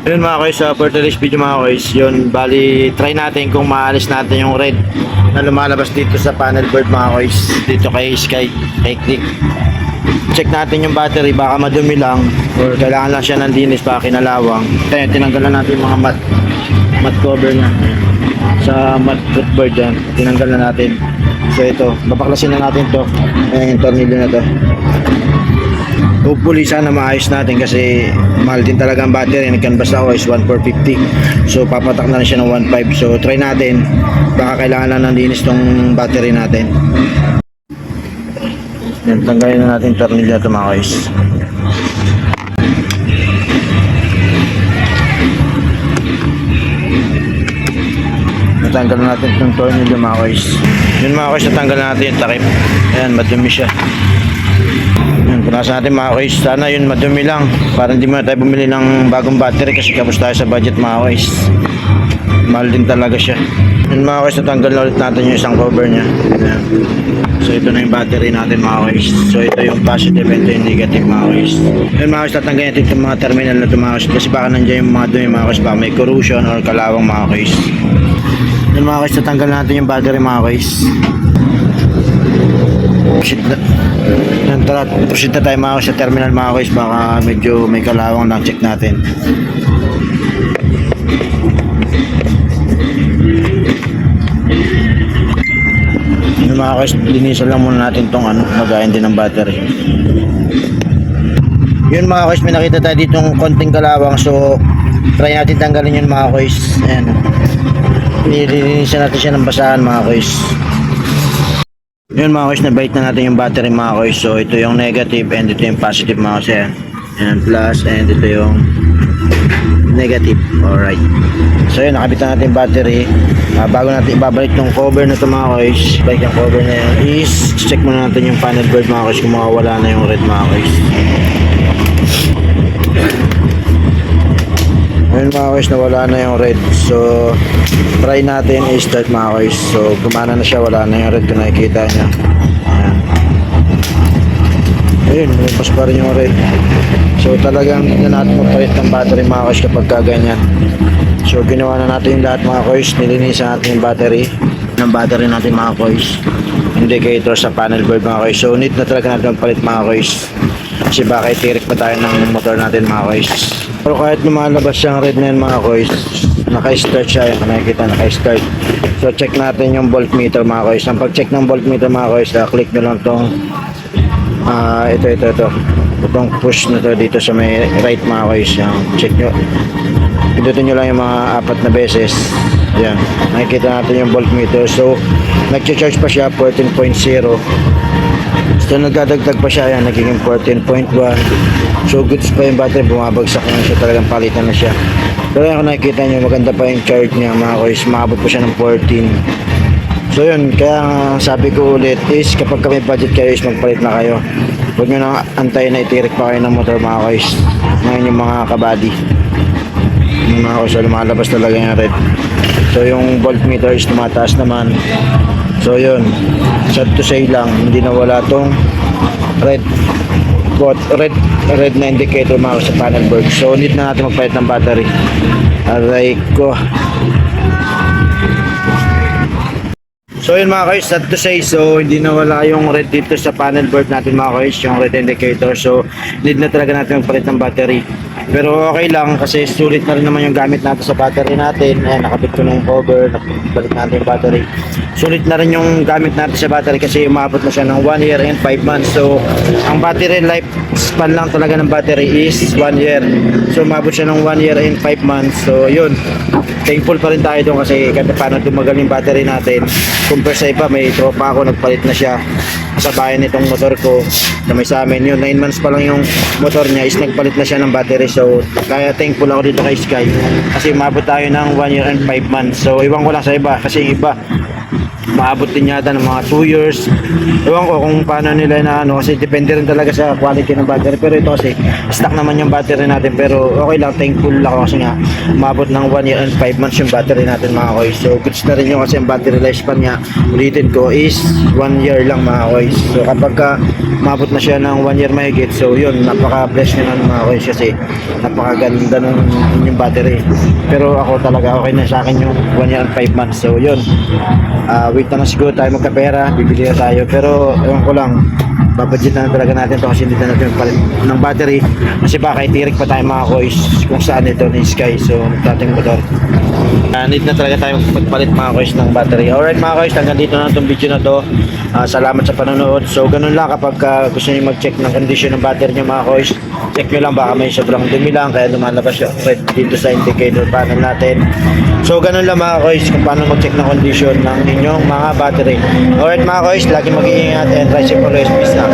Yun mga guys, for today's video mga guys, yun, bali try natin kung maalis natin yung red na lumalabas dito sa panel board mga guys, dito kay Sky, kay Click. Check natin yung battery, baka madumi lang or kailangan lang siya ng dinis para kinalawang. Kaya tinanggalan natin yung mga mat cover niya sa mat footboard yan, tinanggalan natin. So ito, babaklasin na natin to, yung tornilyo na to. Hopefully sana maayos natin kasi mahal din talaga ang battery. Nag-canvas ako is 1,450. So papatak na rin siya ng 1,500. So try natin. Baka kailangan lang ng linis tong battery natin. Yan, tanggalin na natin tornilyo ito mga guys. Natanggal na natin itong tornilyo mga guys. Yun mga guys, natanggal na natin yung takip. Ayan, madumi siya. Yan, punasan natin mga guys. Sana yun madumi lang para hindi muna tayo bumili ng bagong battery kasi kapos tayo sa budget mga guys. Mahal din talaga siya. Yun mga guys, natanggal na ulit natin yung isang cover nya. Yan. So ito na yung battery natin mga guys. So ito yung positive and ito yung negative mga guys. Yun mga guys, tatanggalin natin itong mga terminal na ito mga guys kasi baka nandiyan yung mga dumi mga guys, baka may corrosion or kalawang mga guys. Yun mga guys, tatanggal natin yung battery mga guys. Proceed na tayo mga guys sa terminal mga guys, baka medyo may kalawang lang, check natin. Yung mga guys, linisan lang muna natin tong magayin din ng battery. Yun mga guys, may nakita tayo ditong konting kalawang, so try natin tanggalin yun mga guys. Ayan, nilinisan natin siya ng basahan mga guys. Yun mga guys, nabait na natin yung battery mga guys. So ito yung negative and ito yung positive mga guys. Ayan, plus and ito yung negative. Alright, so yun, nakabit na natin yung battery. Bago natin ibabalik yung cover na ito mga guys, balik yung cover na yun, is check muna natin yung panel board mga guys kung makawala na yung red mga guys. Ayun mga guys, nawala na yung red. So try natin i-start mga guys. So gumana na siya, wala na yung red kung nakikita nya. Ayan, ayun, lumabas pa rin yung red. So talagang hindi na natin mapalit ng battery mga guys kapag kaganyan. So ginawa na natin yung lahat mga guys, nilinisan natin yung battery ng battery natin mga guys, indicator sa panel board mga guys. So need na talaga natin palit mga guys kasi baka itirik pa tayo ng motor natin mga guys. Pero kahit lumalabas yung red na yun mga guys, naka-start siya, yung nakikita naka-start. So check natin yung voltmeter mga guys. Ang pag-check ng voltmeter mga guys, click nyo lang tong itong push na to dito sa may right mga guys. Yung check nyo, pindutin nyo lang yung mga 4 na beses. Yan, nakikita natin yung voltmeter. So nag-charge pa siya 14.0. So nagdadagdag pa siya, yan, nagiging 14.1. So goods pa yung battery, bumabagsak na siya, talagang palitan na siya. Pero yan, kung nakikita nyo, maganda pa yung charge niya mga guys, maabot pa siya ng 14. So yun, kaya sabi ko ulit is kapag may budget kayo is magpalit na kayo. Huwag nyo nang antayin na itirik pa kayo ng motor mga guys. Ngayon yung mga kabady, yung mga guys, lumalabas talaga yung red. So yung voltmeter is tumataas naman. So yun, sad to say lang, hindi na wala tong red na indicator mga sa panel board. So need na natin magpalit ng battery. Aray ko. So yun mga guys, sad to say, so hindi na wala yung red dito sa panel board natin mga guys, yung red indicator. So need na talaga natin magpalit ng battery. Pero okay lang kasi sulit na rin naman yung gamit natin sa battery natin. Ayan, nakabit ko ng cover, balik natin yung battery. Sulit na rin yung gamit natin sa battery kasi umabot na siya ng 1 year and 5 months. So ang battery life span lang talaga ng battery is 1 year. So umabot siya ng 1 year and 5 months. So yun, thankful pa rin tayo doon kasi kahit paano tumagal yung battery natin. Compare sa iba, may tropa ako, nagpalit na siya sa bayan nitong motor ko na may sa amin. Yun, 9 months pa lang yung motor niya is nagpalit na siya ng battery. So kaya thankful ako dito kay Sky kasi umabot tayo ng 1 year and 5 months. So iwan ko lang sa iba kasi yung iba maabot din yata ng mga 2 years. Ewan ko kung paano nila na ano, kasi depende rin talaga sa quality ng battery. Pero ito kasi, stock naman yung battery natin. Pero okay lang, thankful ako kasi nga, maabot ng 1 year and 5 months yung battery natin mga koys. So, goods na rin yung kasi ang battery lifespan niya, ulitin ko, is 1 year lang mga koys. So, kapag ka maabot na siya ng 1 year mahigit, so yun, napaka-bless nyo na mga koys kasi napakaganda ng inyong battery. Pero ako talaga, okay na sa akin yung 1 year and 5 months. So, yun, wait na siguro tayo magkapera, bibili na tayo. Pero, ewan ko lang, babudget na talaga natin to kasi hindi na natin palit ng battery kasi baka itirik pa tayo mga koys kung saan ito ni Sky. So dating motor, need na talaga tayo magpalit mga koys ng battery. Alright mga koys, hanggang dito na itong video na to. Salamat sa panonood. So ganun lang, kapag gusto niyo mag-check ng condition ng battery niyo mga koys, check nyo lang, baka may sobrang dumi lang kaya lumalabas yung red dito sa indicator panel natin. So ganun lang mga koys kung paano mag-check ng condition ng inyong mga battery. Alright mga koys, lagi mag-iingat and drive safe always. Peace out.